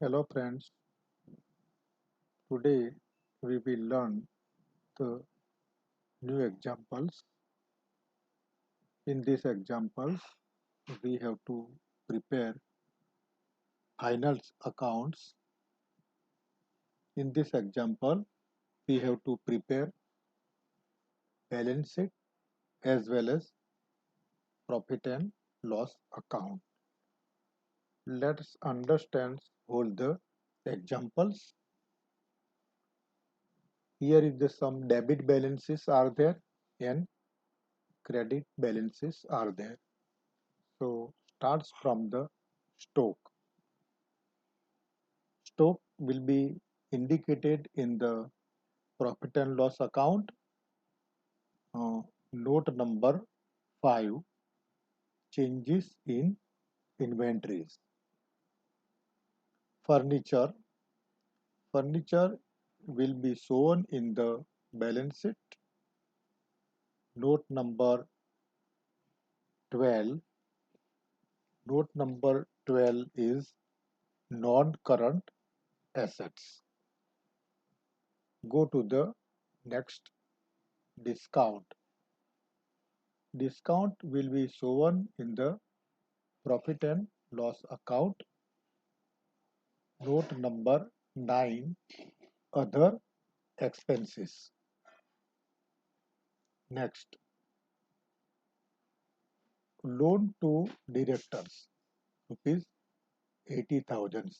Hello friends, today we will learn the new examples. In these examples, we have to prepare finals accounts. In this example, we have to prepare balance sheet as well as profit and loss account. Let's understand all the examples. Here is the some debit balances are there and credit balances are there. So starts from the stock. Stock will be indicated in the profit and loss account. Note number 5, changes in inventories. Furniture. Furniture will be shown in the balance sheet. Note number 12. Note number 12 is non-current assets. Go to the next, discount. Discount will be shown in the profit and loss account. Note number 9, other expenses. Next, loan to directors, rupees 80,000.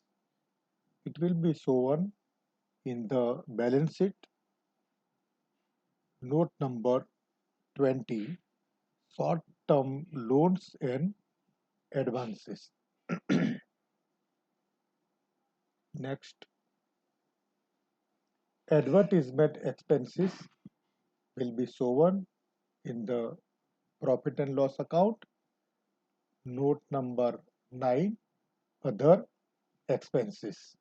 It will be shown in the balance sheet. Note number 20, short-term loans and advances. Next, advertisement expenses will be shown in the profit and loss account. Note number 9, other expenses.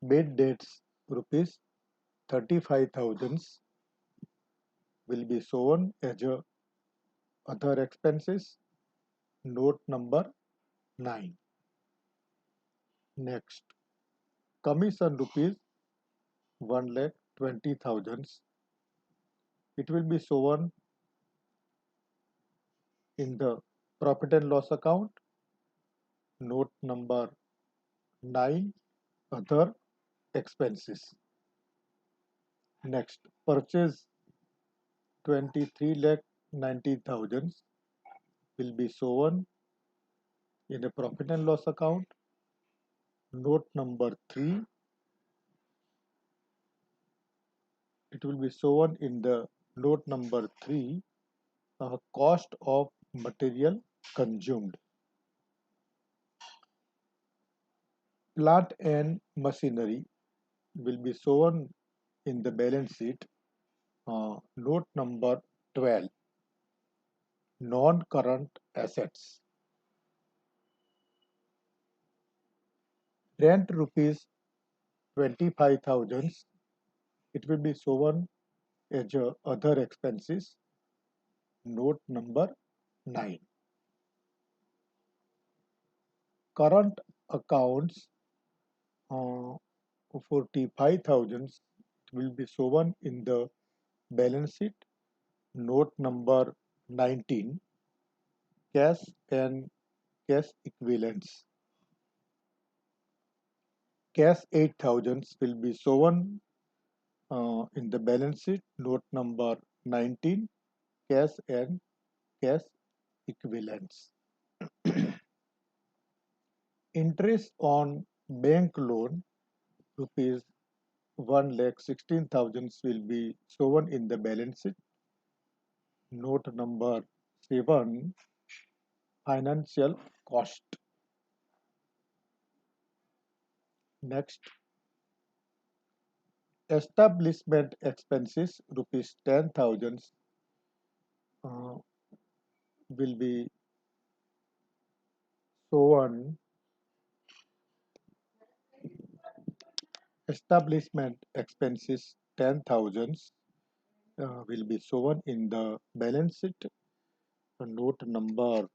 Bid dates rupees 35,000 will be shown as a other expenses. Note number 9. Next, commission rupees 1,20,000. It will be shown in the profit and loss account. Note number 9, other expenses. Next, purchase 23,90,000 will be shown in the profit and loss account. Note number 3, it will be shown in the note number 3, cost of material consumed. Plant and machinery will be shown in the balance sheet. Note number 12, non-current assets. Rent rupees 25,000. It will be shown as other expenses. Note number 9. Current accounts, 45,000 will be shown in the balance sheet. Note number 19, cash and cash equivalents. Cash 8,000 will be shown in the balance sheet. Note number 19, cash and cash equivalents. Interest on bank loan rupees 1,16,000 will be shown in the balance sheet. Note number 7, financial cost. Next, establishment expenses rupees 10,000 will be shown. Establishment expenses 10,000 will be shown in the balance sheet. Note number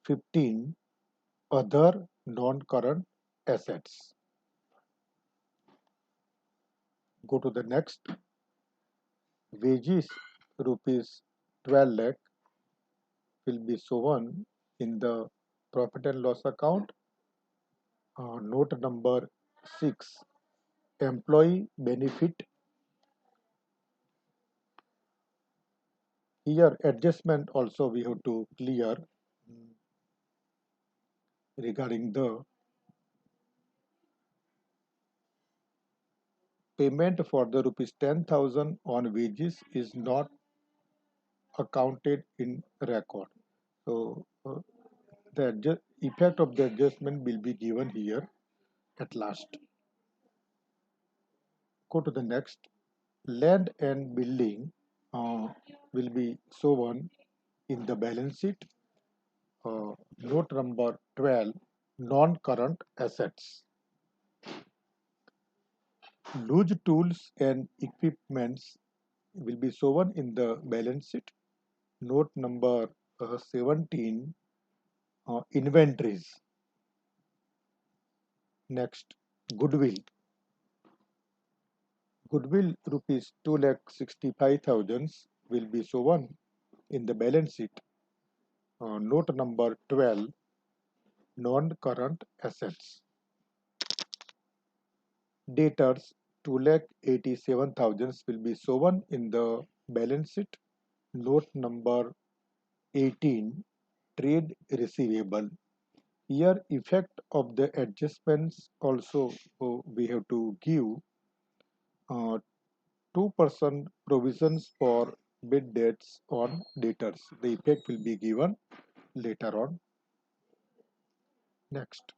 15, other non-current assets. Go to the next. Wages rupees 12 lakh will be shown in the profit and loss account. Note number 6. Employee benefit. Here adjustment also we have to clear regarding the payment for the rupees 10,000 on wages is not accounted in record. So the effect of the adjustment will be given here at last. Go to the next. Land and building will be shown in the balance sheet. Note number 12, non-current assets. Loose tools and equipments will be shown in the balance sheet. Note number 17, inventories. Next, goodwill. Goodwill rupees 2,65,000 will be shown in the balance sheet. Note number 12, non-current assets. Debtors 2,87,000 will be shown in the balance sheet. Note number 18, trade receivable. Here effect of the adjustments also we have to give 2% provisions for bid dates on debtors. The effect will be given later on. Next,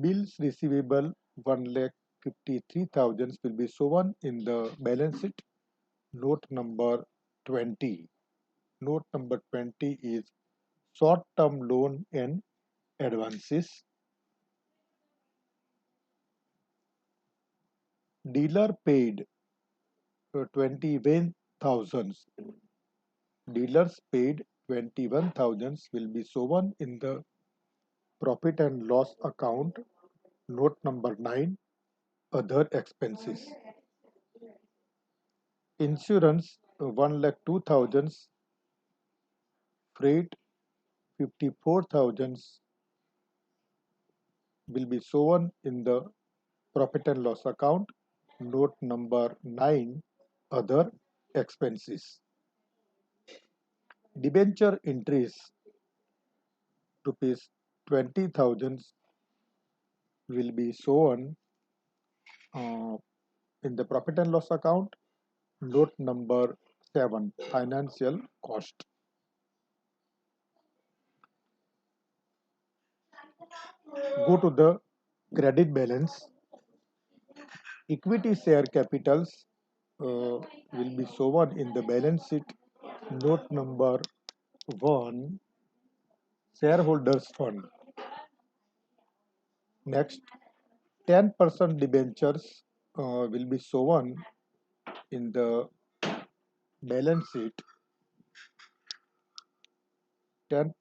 bills receivable 1,53,000 will be shown in the balance sheet. Note number 20. Note number 20 is short-term loan and advances. Dealer paid 21,000. Dealers paid 21,000 will be shown in the profit and loss account. Note number 9, other expenses. Insurance 1,02,000, freight 54,000 will be shown in the profit and loss account. Note number 9, other expenses. Debenture interest rupees 20,000 will be shown uh, in the profit and loss account. Note number 7, financial cost. Go to the credit balance. Equity share capitals will be shown in the balance sheet. Note number 1, shareholders fund. Next, 10% debentures will be shown in the balance sheet. 10%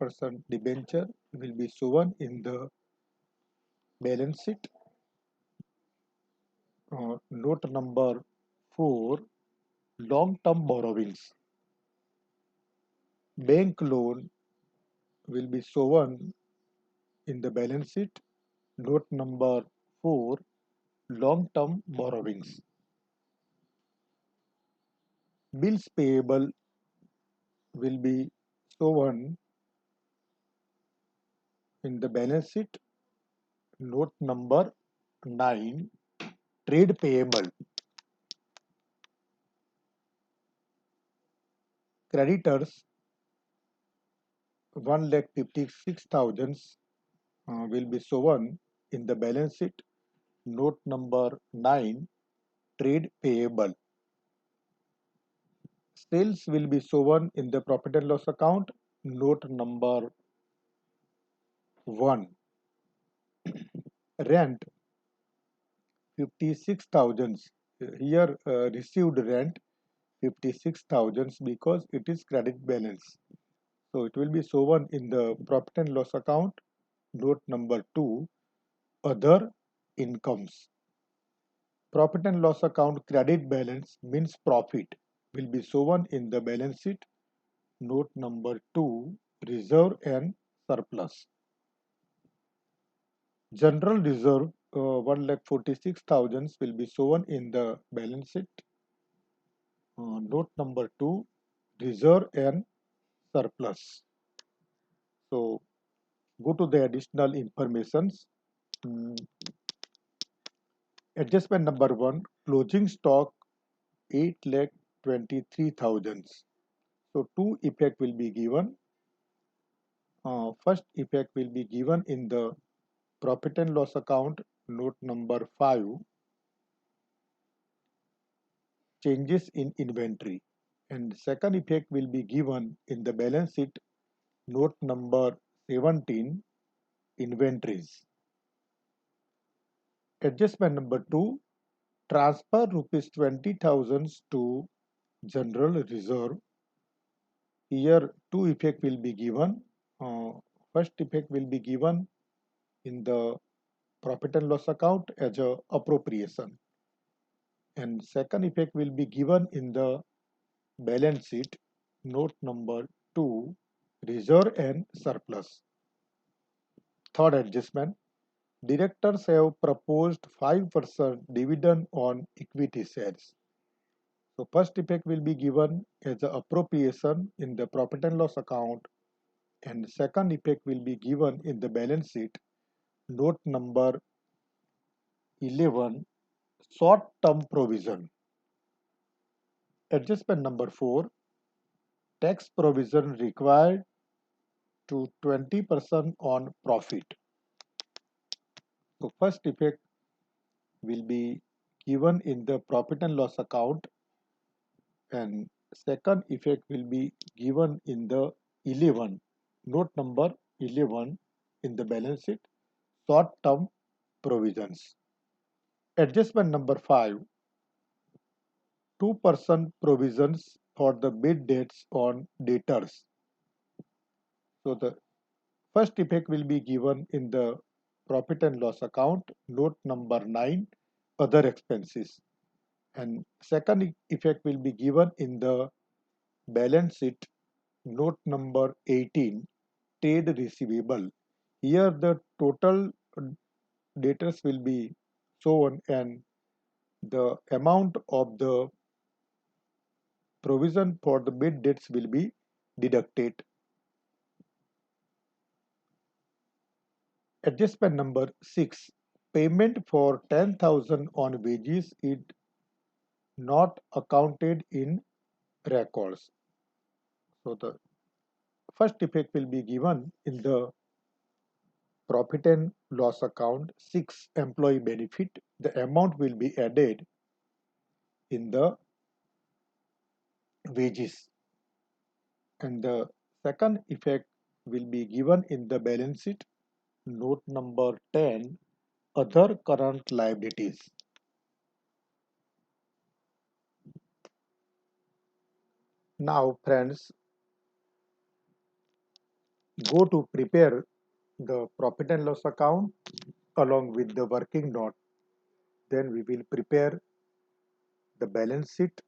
debenture will be shown in the balance sheet. Note number 4, long-term borrowings. Bank loan will be shown in the balance sheet. Note number 4, long-term borrowings. Bills payable will be shown in the balance sheet. Note number 9, trade payable. Creditors 1,56,000 will be shown in the balance sheet. Note number 9, trade payable. Sales will be shown in the profit and loss account. Note number 1. Rent 56,000. Here received rent 56,000 because it is credit balance. So it will be shown in the profit and loss account. Note number 2, other incomes. Profit and loss account credit balance means profit will be shown in the balance sheet. Note number 2, reserve and surplus. General reserve 1,46,000 will be shown in the balance sheet. Note number 2, reserve and surplus. So go to the additional informations. Mm, Adjustment number 1, closing stock 8,23,000. So two effect will be given. First effect will be given in the profit and loss account, note number 5, changes in inventory. And second effect will be given in the balance sheet, note number 17, inventories. Adjustment number 2, transfer rupees 20,000 to general reserve. Here two effect will be given. First effect will be given in the profit and loss account as a appropriation, and second effect will be given in the balance sheet, note number 2, reserve and surplus. Third adjustment, directors have proposed 5% dividend on equity shares. So first effect will be given as a appropriation in the profit and loss account, and second effect will be given in the balance sheet, note number 11, short term provision. Adjustment number 4, tax provision required to 20% on profit. So first effect will be given in the profit and loss account, and second effect will be given in the 11, note number 11 in the balance sheet, short term provisions. Adjustment number 5, 2% provisions for the bid dates on debtors. So the first effect will be given in the profit and loss account, note number 9, other expenses. And second effect will be given in the balance sheet, note number 18, trade receivable. Here the total debtors will be shown and the amount of the provision for the bid dates will be deducted. Adjustment number 6, payment for 10,000 on wages is not accounted in records. So the first effect will be given in the profit and loss account, 6, employee benefit. The amount will be added in the wages, and the second effect will be given in the balance sheet, note number 10, other current liabilities. Now friends, go to prepare the profit and loss account along with the working note. Then we will prepare the balance sheet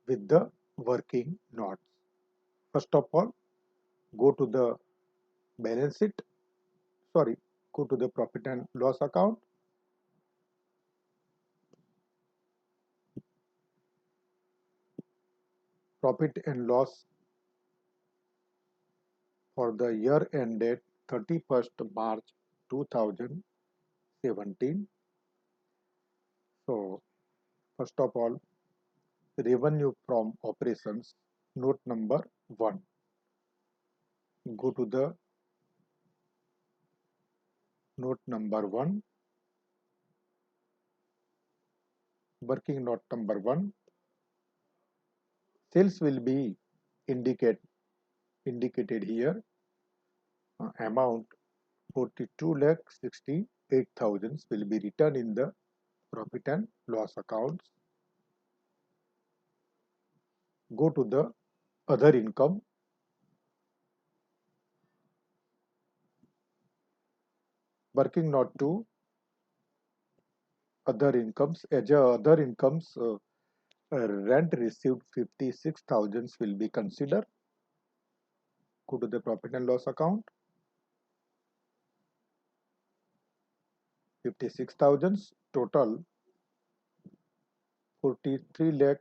with the working notes. First of all, go to the balance sheet, sorry, go to the profit and loss account. Profit and loss for the year ended 31st March 2017. So, first of all, revenue from operations, note number 1. Go to the note number 1, working note number 1. Sales will be indicated here. Amount 42,68,000 will be written in the profit and loss accounts. Go to the other income. Working note to other incomes. As a other incomes, rent received 56,000 will be considered. Go to the profit and loss account. 56,000 total 43 lakh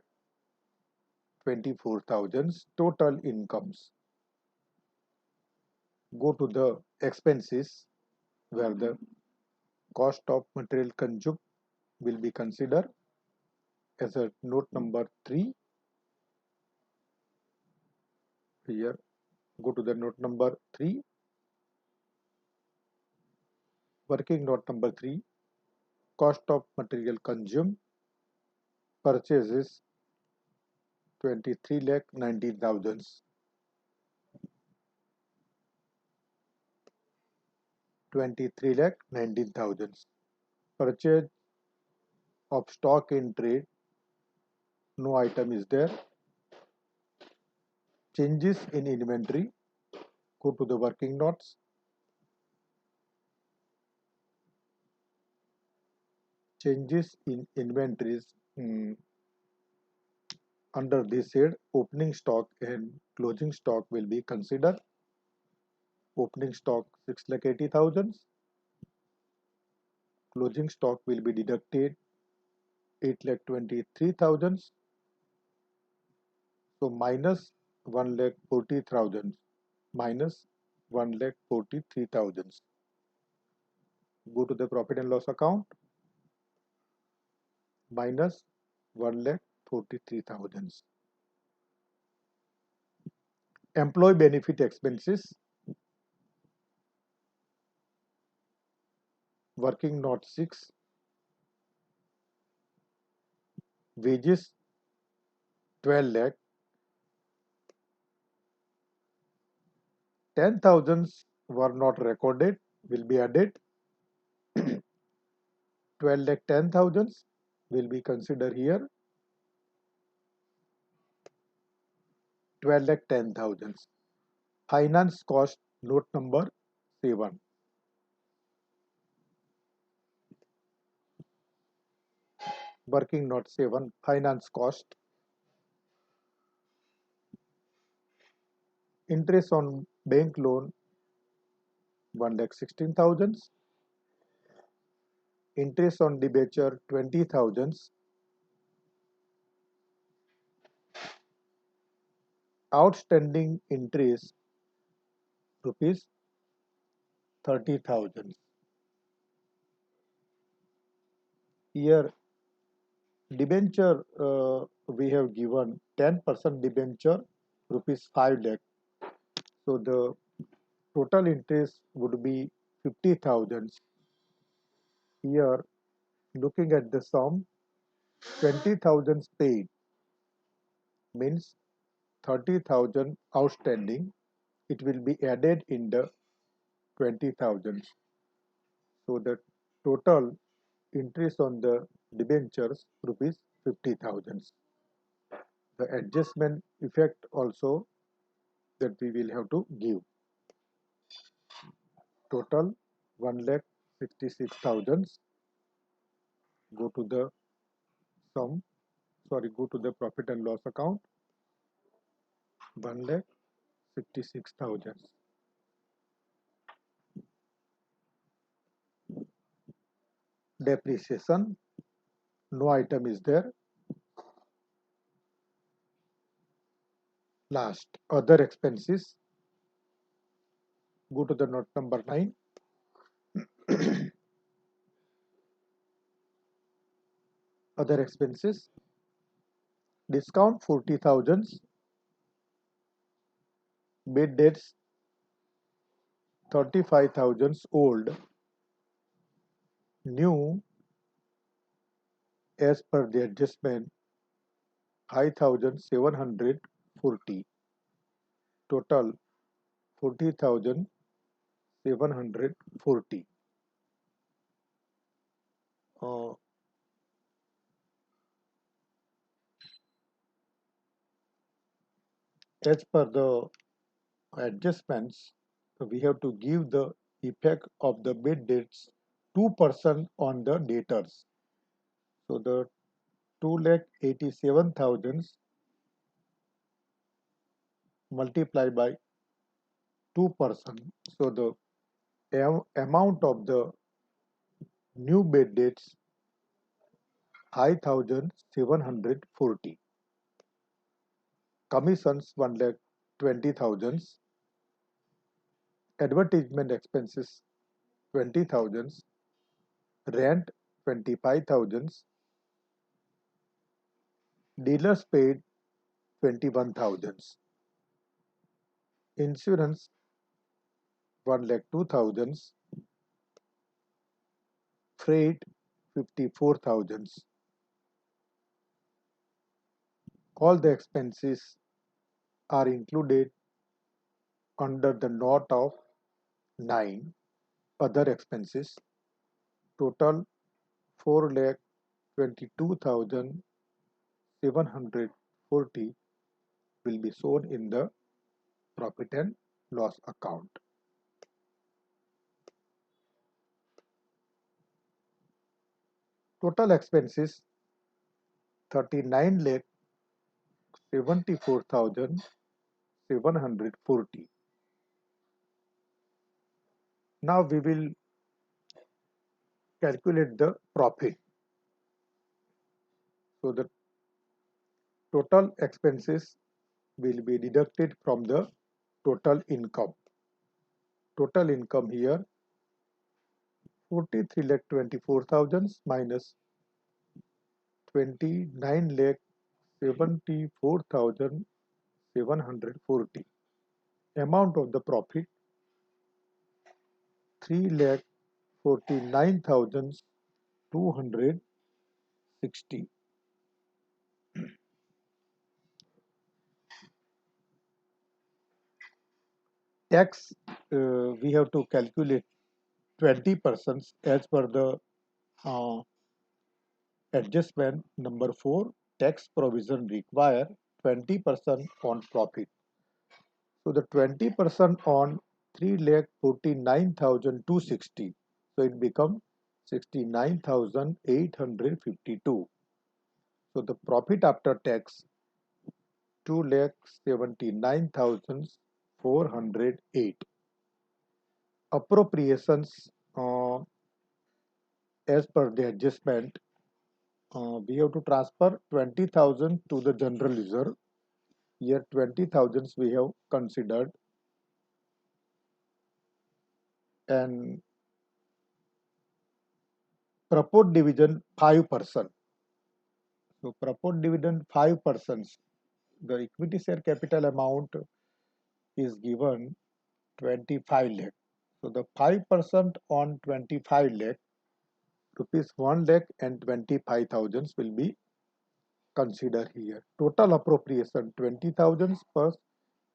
24,000 total incomes. Go to the expenses where the cost of material consumed will be considered as a note number 3 here. Go to the note number 3. Working note number 3, cost of material consumed, purchases 23 lakh 19,000. 23 lakh 19,000. Purchase of stock in trade, no item is there. Changes in inventory, go to the working notes. Changes in inventories, under this head, opening stock and closing stock will be considered. Opening stock 6,80,000. Closing stock will be deducted 8,23,000. So minus 1,40,000 minus 1,43,000. Go to the profit and loss account. Minus 1,43,000. Employee benefit expenses. Working note 6. Wages 12 lakh. 10,000 were not recorded, will be added. 12 lakh 10,000 will be considered here. 12 lakh 10,000. Finance cost note number 7. Working note 7, finance cost. Interest on bank loan 1,16,000. Interest on debenture 20,000. Outstanding interest rupees 30,000. Here debenture, we have given 10% debenture rupees 5 lakh. So the total interest would be 50,000. Here looking at the sum, 20,000 paid means 30,000 outstanding. It will be added in the 20,000. So the total interest on the debentures rupees 50,000. The adjustment effect also that we will have to give. Total 1,66,000. Go to the sum, go to the profit and loss account. 1,66,000. Depreciation, no item is there. Last, other expenses. Go to the note number 9. Other expenses. Discount 40,000. Bid dates 35,000 old. New as per the adjustment 5,740. Total 40,740. As per the adjustments, we have to give the effect of the bid dates 2% on the debtors. So the 2,87,000 multiplied by 2%. So the amount of the new bid dates 5,740. Commissions 1,20,000. Advertisement expenses 20,000. Rent 25,000. Dealers paid 21,000. Insurance 1,02,000. Freight 54,000. All the expenses are included under the note of 9 other expenses. Total 4,22,740 will be shown in the profit and loss account. Total expenses 39,74,740. Now we will calculate the profit. So the total expenses will be deducted from the total income. Total income here 43,24,000 minus 29,74,740. Amount of the profit 3,49,260. Tax we have to calculate 20% as per the uh, adjustment number 4. Tax provision require 20% on profit. So the 20% on 3,49,260. So it becomes 69,852. So the profit after tax 2,79,408. Appropriations as per the adjustment we have to transfer 20,000 to the general reserve. Here 20,000 we have considered, and proposed dividend 5%. So proposed dividend 5%. The equity share capital amount is given 25 lakh. So the 5% on 25 lakh rupees 1 lakh and 25,000 will be considered here. Total appropriation 20,000 plus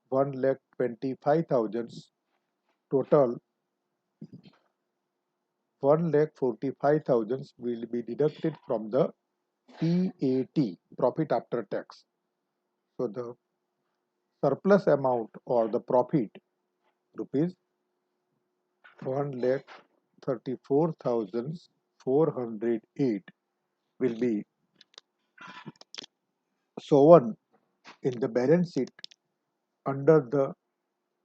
1 lakh 25,000. Total 1 lakh 45,000 will be deducted from the PAT, profit after tax. So the surplus amount or the profit rupees 1,34,408 will be shown in the balance sheet under the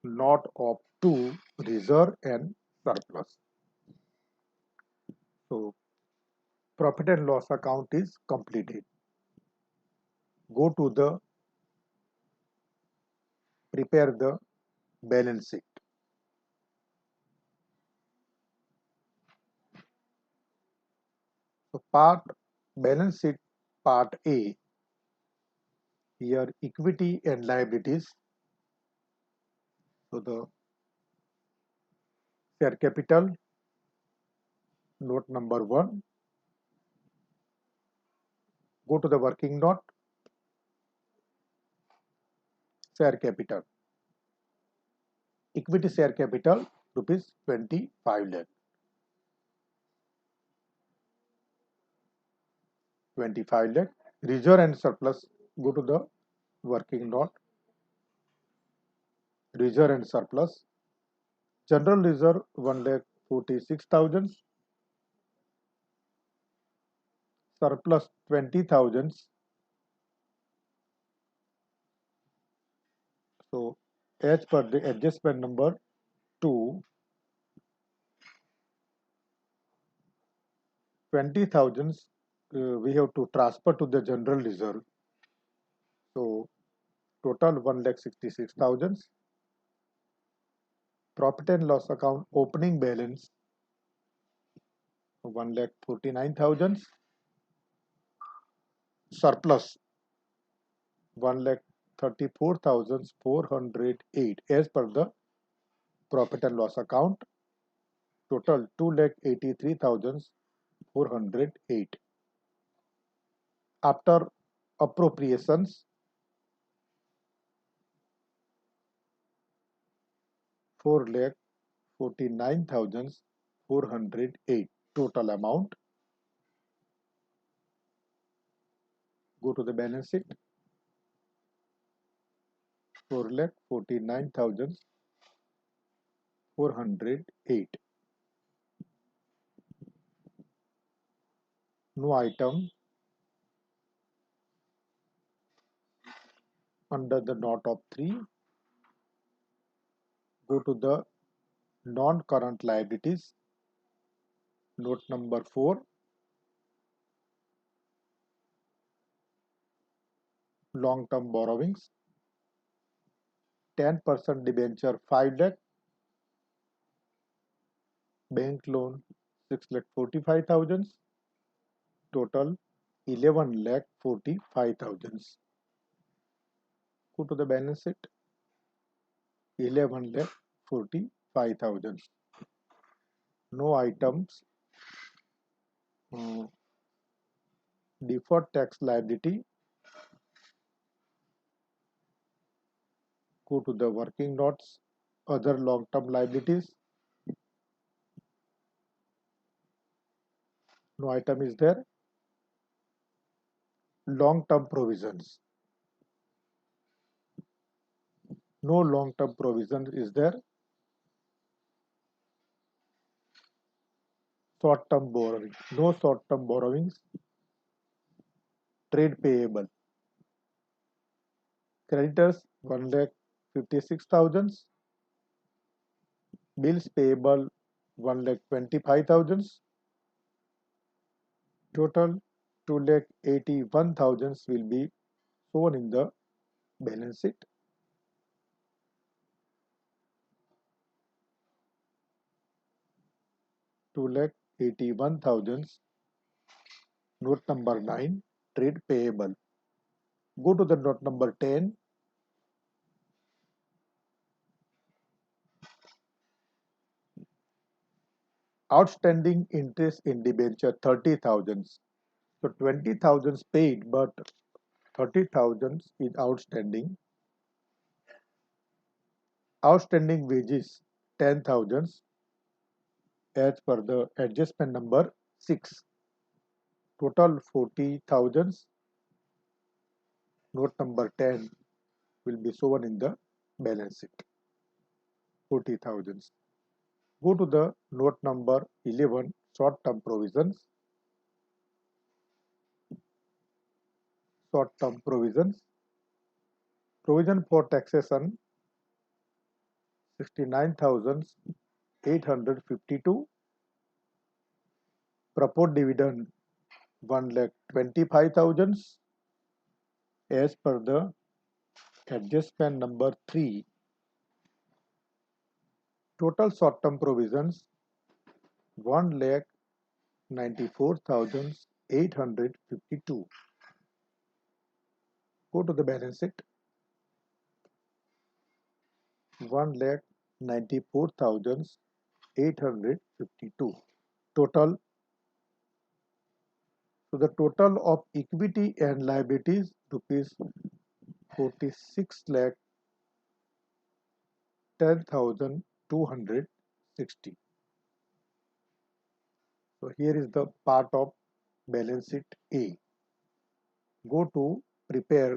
note of 2 reserve and surplus. So profit and loss account is completed. Go to the prepare the balance sheet. So balance sheet part A, here equity and liabilities. So the share capital, note number 1. Go to the working note, share capital. Equity share capital rupees 25 lakh. 25 lakh. Reserve and surplus. Go to the working note. Reserve and surplus General reserve 1,46,000, surplus 20,000. So as per the adjustment number 2, 20,000 we have to transfer to the general reserve. So total 1,66,000. Profit and loss account opening balance 1,49,000. Surplus 1,34,408 as per the profit and loss account. Total 2,83,408. After appropriations 4,49,408 total amount. Go to the balance sheet. 4,49,408. No item under the note of 3. Go to the non-current liabilities. Note number 4. Long-term borrowings. 10% debenture 5 lakh. Bank loan 6,45,000. Total 11,45,000. Go to the balance sheet. 11,45,000. No items. Deferred tax liability. Go to the working notes. Other long-term liabilities. No item is there. Long-term provisions. No long-term provision is there. Short-term borrowing. No short-term borrowings. Trade payable. Creditors 1,56,000. Bills payable 1,25,000. Total 2,81,000 will be shown in the balance sheet. $2,81,000. Note number 9. Trade payable. Go to the note number 10. Outstanding interest in debenture 30,000. So 20,000 paid, but 30,000 is outstanding. Outstanding wages 10,000 as per the adjustment number 6. Total 40,000. Note number 10 will be shown in the balance sheet. 40,000. Go to the note number 11, short-term provisions. Short-term provisions. Provision for taxation 69,852. Proposed dividend 1,25,000 as per the adjustment number 3. Total short-term provisions 1,94,852. Go to the balance sheet. 1,94,852. Total. So the total of equity and liabilities rupees 46,10,260. So here is the part of balance sheet A. Go to prepare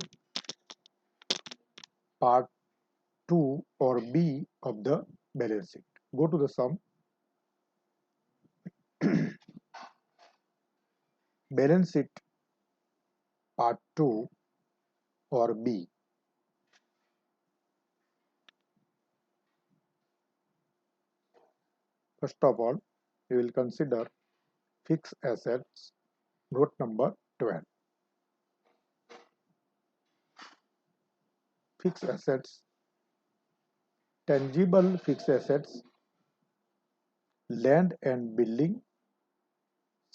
part 2 or B of the balance sheet. Go to the sum. Balance sheet part 2 or B. First of all, we will consider fixed assets, note number 12. Fixed assets, tangible fixed assets, land and building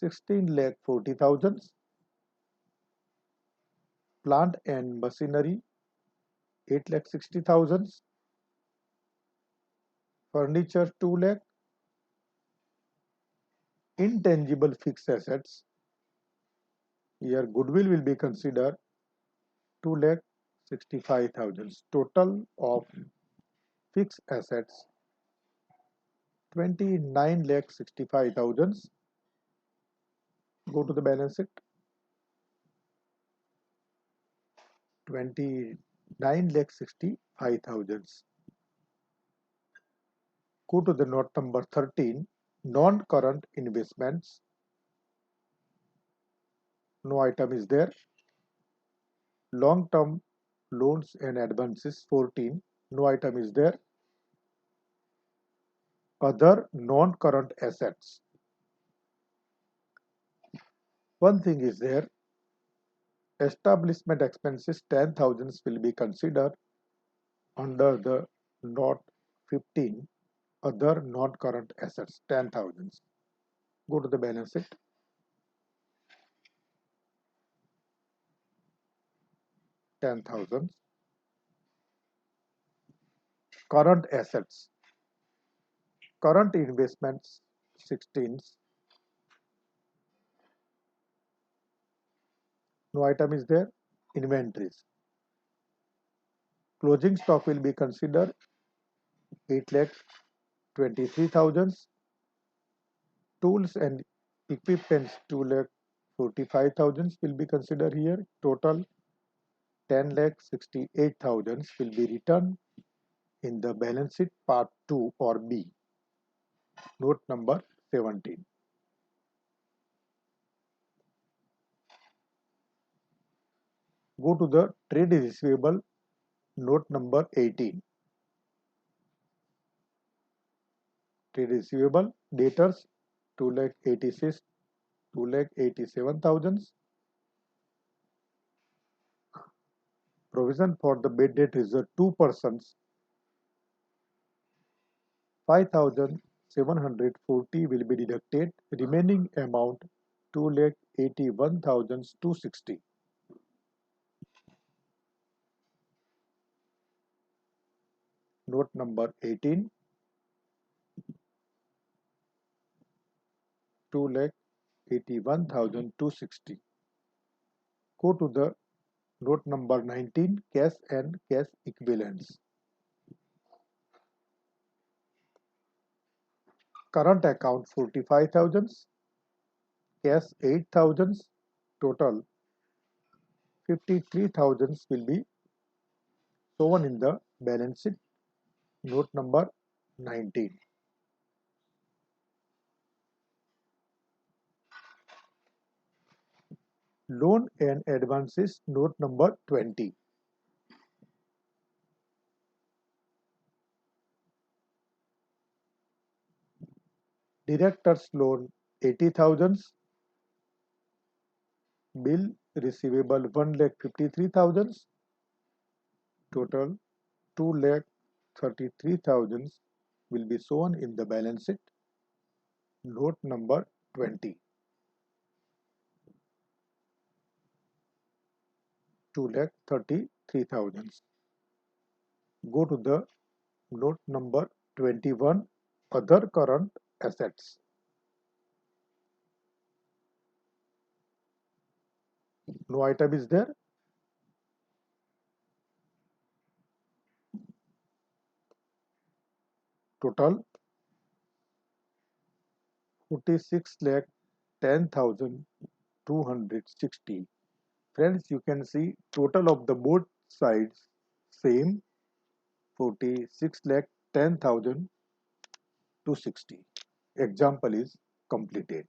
16,40,000, plant and machinery 8,60,000, furniture 2 lakh, intangible fixed assets. Here goodwill will be considered 2,65,000. Total of fixed assets 29,65,000. Go to the balance sheet. 29,65,000. Go to the note number 13, non-current investments. No item is there. Long-term loans and advances 14. No item is there. Other non-current assets. One thing is there. Establishment expenses 10,000 will be considered under the note 15. Other non-current assets 10,000. Go to the balance sheet. 10,000. Current assets. Current investments 16. No item is there. Inventories. Closing stock will be considered 8,23,000. Tools and equipments 2,45,000 will be considered here. Total 10,68,000 will be written in the balance sheet part 2 or B. Note number 17. Go to the trade receivable, note number 18. Trade receivable, debtors 2,87,000. Provision for the bad debt reserve 2 persons 5,740 will be deducted. Remaining amount 2,81,260. Note number 18. 2,81,260. Go to the note number 19, cash and cash equivalents. Current account 45,000, cash 8,000, total 53,000 will be shown in the balance sheet. Note number 19. Loan and advances, note number 20. Director's loan 80,000, bill receivable 1,53,000, total 2,33,000 will be shown in the balance sheet. Note number 20. 2,33,000. Go to the note number 21, other current assets. No item is there. Total 46,10,260. Friends, you can see total of the both sides same 46,10,000 to 60. Example is completed.